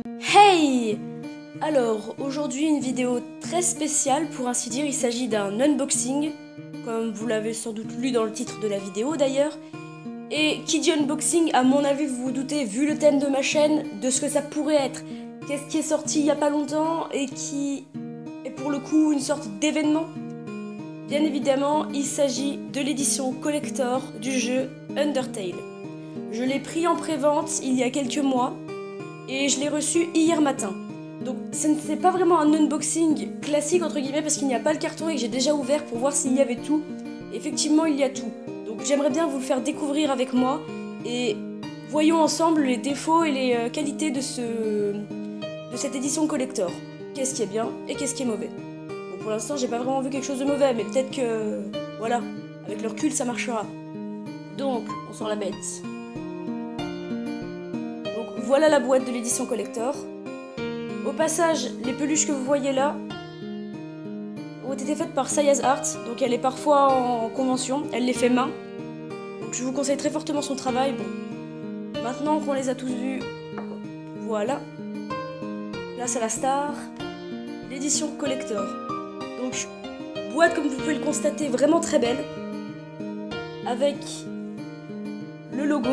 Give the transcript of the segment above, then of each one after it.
Hey! Alors, aujourd'hui une vidéo très spéciale pour ainsi dire, il s'agit d'un unboxing, comme vous l'avez sans doute lu dans le titre de la vidéo d'ailleurs. Et qui dit unboxing, à mon avis vous vous doutez, vu le thème de ma chaîne, de ce que ça pourrait être. Qu'est-ce qui est sorti il y a pas longtemps et qui est pour le coup une sorte d'événement. Bien évidemment, il s'agit de l'édition collector du jeu Undertale. Je l'ai pris en pré-vente il y a quelques mois et je l'ai reçu hier matin. Donc c'est pas vraiment un unboxing classique entre guillemets parce qu'il n'y a pas le carton et que j'ai déjà ouvert pour voir s'il y avait tout. Et effectivement il y a tout. Donc j'aimerais bien vous le faire découvrir avec moi et voyons ensemble les défauts et les qualités de cette édition collector. Qu'est-ce qui est bien et qu'est-ce qui est mauvais. Bon, pour l'instant j'ai pas vraiment vu quelque chose de mauvais mais peut-être que voilà, avec le recul ça marchera. Donc on sort la bête. Donc voilà la boîte de l'édition collector. Au passage, les peluches que vous voyez là ont été faites par Sayaz Art, donc elle est parfois en convention, elle les fait main. Donc je vous conseille très fortement son travail. Bon, maintenant qu'on les a tous vus, voilà. Place à la star, l'édition collector. Donc boîte comme vous pouvez le constater vraiment très belle, avec le logo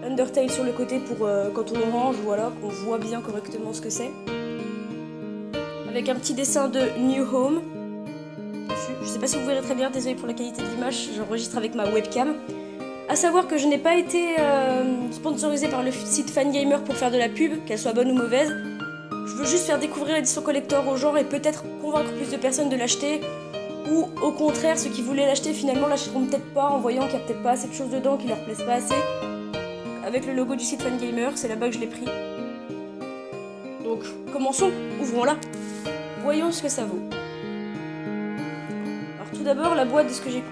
Undertale sur le côté pour quand on range, voilà, qu'on voit bien correctement ce que c'est. Avec un petit dessin de New Home dessus. Je sais pas si vous verrez très bien, désolé pour la qualité de l'image, j'enregistre avec ma webcam. A savoir que je n'ai pas été sponsorisée par le site Fangamer pour faire de la pub, qu'elle soit bonne ou mauvaise. Je veux juste faire découvrir l'édition collector aux gens et peut-être convaincre plus de personnes de l'acheter. Ou au contraire, ceux qui voulaient l'acheter finalement l'achèteront peut-être pas en voyant qu'il n'y a peut-être pas assez de choses dedans qui leur plaisent pas assez. Avec le logo du site Fangamer, c'est là-bas que je l'ai pris. Donc commençons, ouvrons-la. Voyons ce que ça vaut. Alors tout d'abord, la boîte de ce que j'ai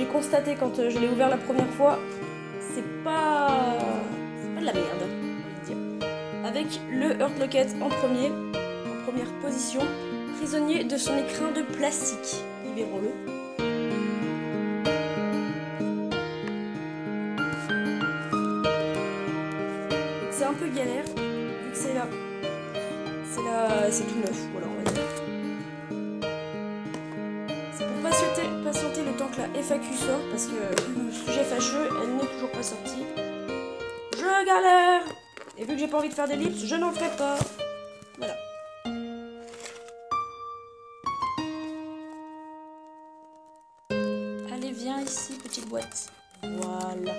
constaté quand je l'ai ouvert la première fois, c'est pas de la merde, on va dire. Avec le Hurt Locket en première position, prisonnier de son écrin de plastique. Libérons-le. C'est un peu galère, vu que c'est là. C'est tout neuf, voilà, on va dire. C'est pour patienter le temps que la FAQ sort, parce que sujet fâcheux, elle n'est toujours pas sortie. Je galère! Et vu que j'ai pas envie de faire d'ellipse, je n'en ferai pas. Voilà. Allez, viens ici, petite boîte. Voilà.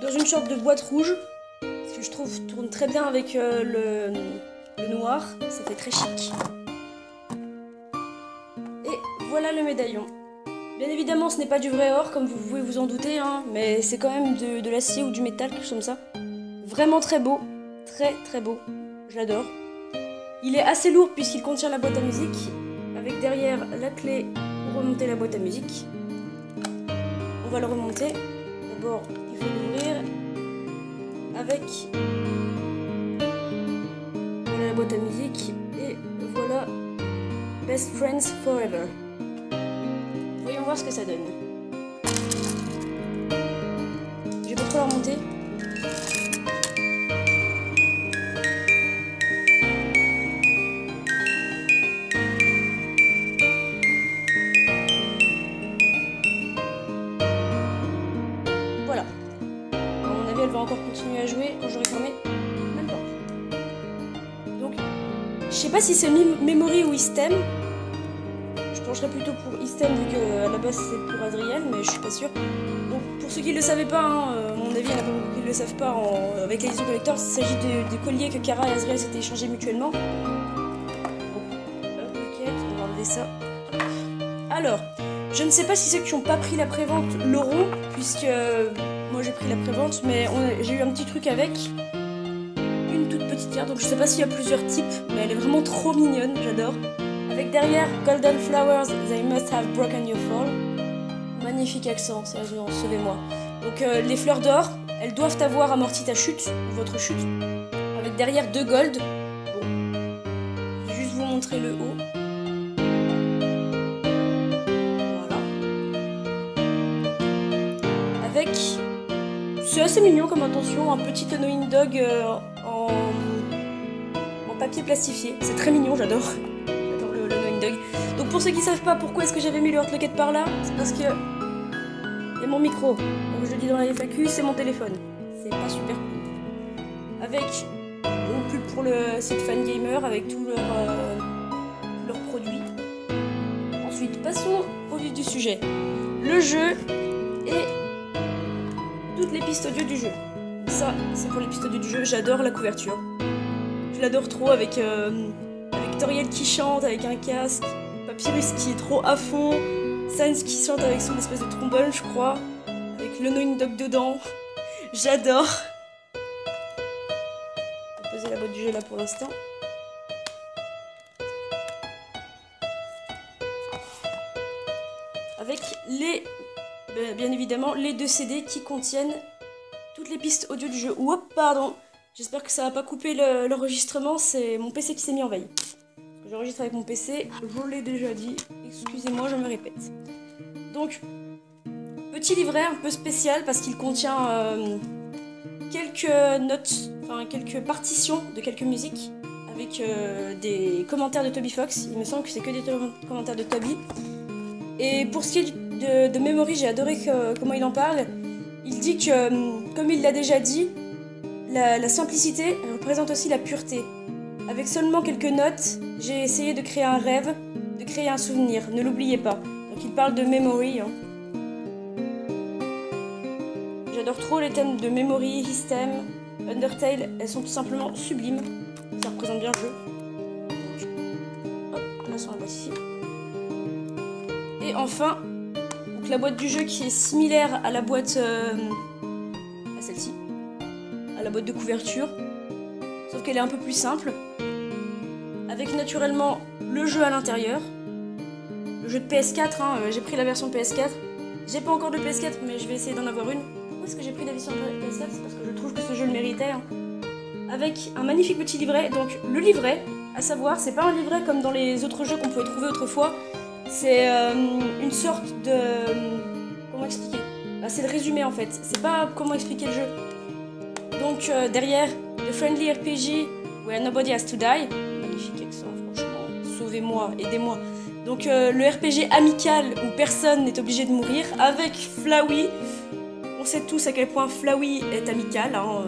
Dans une sorte de boîte rouge, ce que je trouve tourne très bien avec le noir, ça fait très chic. Et voilà le médaillon. Bien évidemment ce n'est pas du vrai or comme vous pouvez vous en douter, hein, mais c'est quand même de l'acier ou du métal, quelque chose comme ça. Vraiment très beau, très beau, je l'adore. Il est assez lourd puisqu'il contient la boîte à musique, avec derrière la clé pour remonter la boîte à musique. On va le remonter. D'abord, il faut l'ouvrir avec voilà la boîte à musique et voilà Best Friends Forever. Voyons voir ce que ça donne. Je vais pas trop la remonter. Voilà. À mon avis, elle va encore continuer à jouer quand j'aurai fermé même pas. Donc, je sais pas si c'est Memory ou Istem. Je pencherais plutôt pour Istem vu que à la base c'est pour Adriel, mais je suis pas sûre. Donc, pour ceux qui le savaient pas, hein, à mon avis, il y en a pas beaucoup qui ne le savent pas avec l'édition collector, il s'agit des colliers que Kara et Azriel s'étaient échangés mutuellement. Bon, ok, on va enlever ça. Alors, je ne sais pas si ceux qui n'ont pas pris la prévente l'auront, puisque moi j'ai pris la prévente, mais j'ai eu un petit truc avec une toute petite carte, donc je sais pas s'il y a plusieurs types, mais elle est vraiment trop mignonne, j'adore. Avec derrière Golden Flowers, They Must Have Broken Your Fall. Magnifique accent, sérieusement, sauvez-moi. Donc les fleurs d'or, elles doivent avoir amorti ta chute, ou votre chute. Avec derrière 2 gold. Bon, je vais juste vous montrer le haut. Voilà. Avec C'est assez mignon comme intention, un petit annoying dog en papier plastifié. C'est très mignon, j'adore. J'adore le annoying dog. Donc pour ceux qui savent pas pourquoi est-ce que j'avais mis le Heart Locket par là, c'est parce que il y a mon micro. Comme je le dis dans la FAQ, c'est mon téléphone. C'est pas super cool. Avec une pub pour le site Fangamer avec tous leurs produits. Ensuite, passons au vif du sujet. Le jeu et toutes les pistes audio du jeu. Ça, c'est pour les pistes audio du jeu. J'adore la couverture. Je l'adore trop avec Toriel qui chante avec un casque, Papyrus qui est trop à fond, Sans qui chante avec son espèce de trombone, je crois, avec le Annoying Dog dedans. J'adore. Je vais poser la boîte du jeu là pour l'instant. Avec bien évidemment, les 2 CD qui contiennent toutes les pistes audio du jeu. Oups, pardon. J'espère que ça va pas couper l'enregistrement, c'est mon PC qui s'est mis en veille. J'enregistre avec mon PC, je l'ai déjà dit, excusez-moi, je me répète. Donc, petit livret un peu spécial parce qu'il contient quelques notes, enfin quelques partitions de quelques musiques avec des commentaires de Toby Fox. Il me semble que c'est que des commentaires de Toby. Et pour ce qui est de Memory, j'ai adoré comment il en parle. Il dit que, comme il l'a déjà dit, la simplicité représente aussi la pureté. Avec seulement quelques notes, j'ai essayé de créer un rêve, de créer un souvenir, ne l'oubliez pas. Donc il parle de Memory. Hein. J'adore trop les thèmes de Memory, His Theme, Undertale, elles sont tout simplement sublimes. Ça représente bien le jeu. Donc, hop, là sur la boîte ici. Et enfin, donc la boîte du jeu qui est similaire à la boîte à celle-ci. À la boîte de couverture, sauf qu'elle est un peu plus simple, avec naturellement le jeu à l'intérieur, le jeu de PS4, hein, j'ai pris la version PS4, j'ai pas encore de PS4 mais je vais essayer d'en avoir une. Pourquoi est-ce que j'ai pris la version PS4? C'est parce que je trouve que ce jeu le méritait, hein. Avec un magnifique petit livret. Donc le livret, à savoir, c'est pas un livret comme dans les autres jeux qu'on pouvait trouver autrefois, c'est une sorte de... comment expliquer? Bah, c'est le résumé en fait, c'est pas comment expliquer le jeu. Donc derrière, The Friendly RPG Where Nobody Has to Die. Magnifique accent, franchement. Sauvez-moi, aidez-moi. Donc le RPG amical où personne n'est obligé de mourir. Avec Flowey. On sait tous à quel point Flowey est amical. Hein,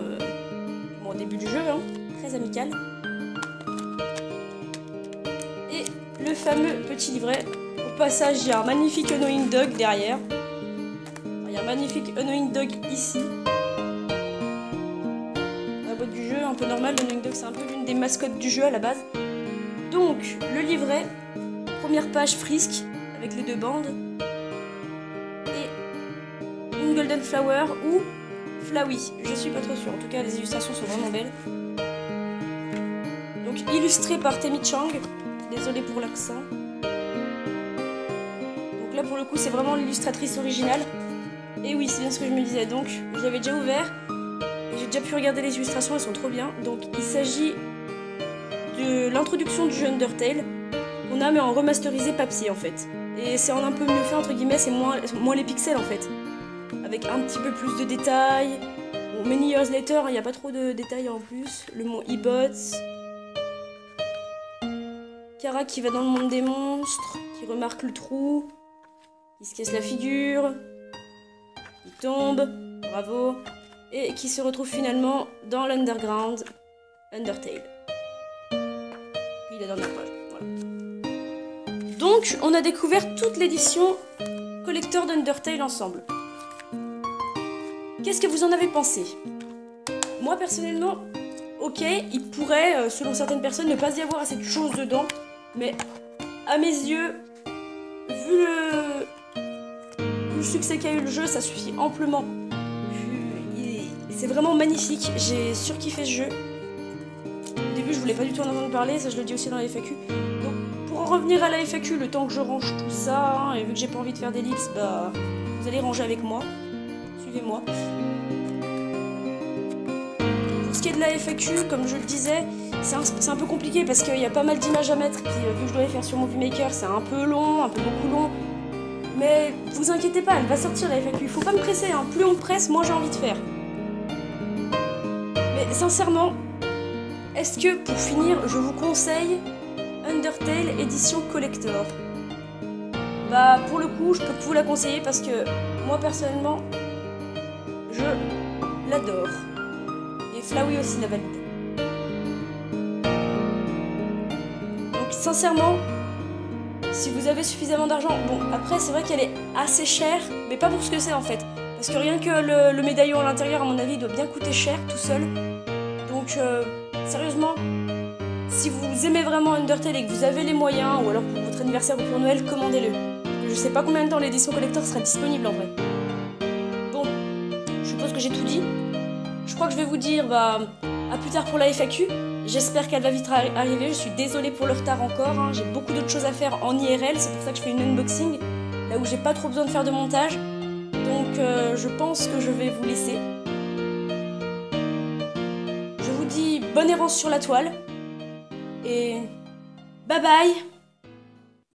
bon, au début du jeu, hein, très amical. Et le fameux petit livret. Au passage, il y a un magnifique Annoying Dog derrière. Il y a un magnifique Annoying Dog ici. Du jeu un peu normal, le Annoying Dog c'est un peu l'une des mascottes du jeu à la base. Donc le livret, première page Frisk avec les 2 bandes et une Golden Flower ou Flowey, je suis pas trop sûre, en tout cas les illustrations sont vraiment belles. Donc illustré par Temi Chang, désolé pour l'accent. Donc là pour le coup c'est vraiment l'illustratrice originale. Et oui, c'est bien ce que je me disais, donc je l'avais déjà ouvert. J'ai déjà pu regarder les illustrations, elles sont trop bien. Donc il s'agit de l'introduction du jeu Undertale qu'on a mais en remasterisé papier en fait. Et c'est en un peu mieux fait entre guillemets, c'est moins les pixels en fait. Avec un petit peu plus de détails. Bon, Many Years Later, il n'y a pas trop de détails en plus. Le mot E-Bots. Kara qui va dans le monde des monstres, qui remarque le trou, qui se casse la figure, qui tombe, bravo. Et qui se retrouve finalement dans l'Underground Undertale. Puis la dernière page, voilà. Donc, on a découvert toute l'édition collector d'Undertale ensemble. Qu'est-ce que vous en avez pensé? Moi, personnellement, ok, il pourrait, selon certaines personnes, ne pas y avoir assez de choses dedans, mais à mes yeux, vu le succès qu'a eu le jeu, ça suffit amplement. C'est vraiment magnifique, j'ai surkiffé ce jeu. Au début je voulais pas du tout en entendre parler, ça je le dis aussi dans la FAQ. Donc pour en revenir à la FAQ, le temps que je range tout ça, hein, et vu que j'ai pas envie de faire d'ellipse, bah vous allez ranger avec moi. Suivez-moi. Pour ce qui est de la FAQ, comme je le disais, c'est un peu compliqué parce qu'il y a pas mal d'images à mettre, puis vu que je dois les faire sur Movie Maker, c'est un peu long, un peu beaucoup long. Mais vous inquiétez pas, elle va sortir la FAQ, il faut pas me presser, hein. Plus on me presse, moins j'ai envie de faire. Mais sincèrement, est-ce que pour finir, je vous conseille Undertale édition collector? Bah pour le coup, je peux que vous la conseiller parce que moi personnellement, je l'adore. Et Flowey aussi la valide. Donc sincèrement, si vous avez suffisamment d'argent, bon après c'est vrai qu'elle est assez chère, mais pas pour ce que c'est en fait. Parce que rien que le médaillon à l'intérieur, à mon avis, doit bien coûter cher tout seul. Donc sérieusement, si vous aimez vraiment Undertale et que vous avez les moyens, ou alors pour votre anniversaire ou pour Noël, commandez-le. Je sais pas combien de temps l'édition collector sera disponible en vrai. Bon, je suppose que j'ai tout dit. Je crois que je vais vous dire à plus tard pour la FAQ. J'espère qu'elle va vite arriver, je suis désolée pour le retard encore, hein. J'ai beaucoup d'autres choses à faire en IRL, c'est pour ça que je fais une unboxing, là où j'ai pas trop besoin de faire de montage. Donc je pense que je vais vous laisser. Je vous dis bonne errance sur la toile, et bye bye!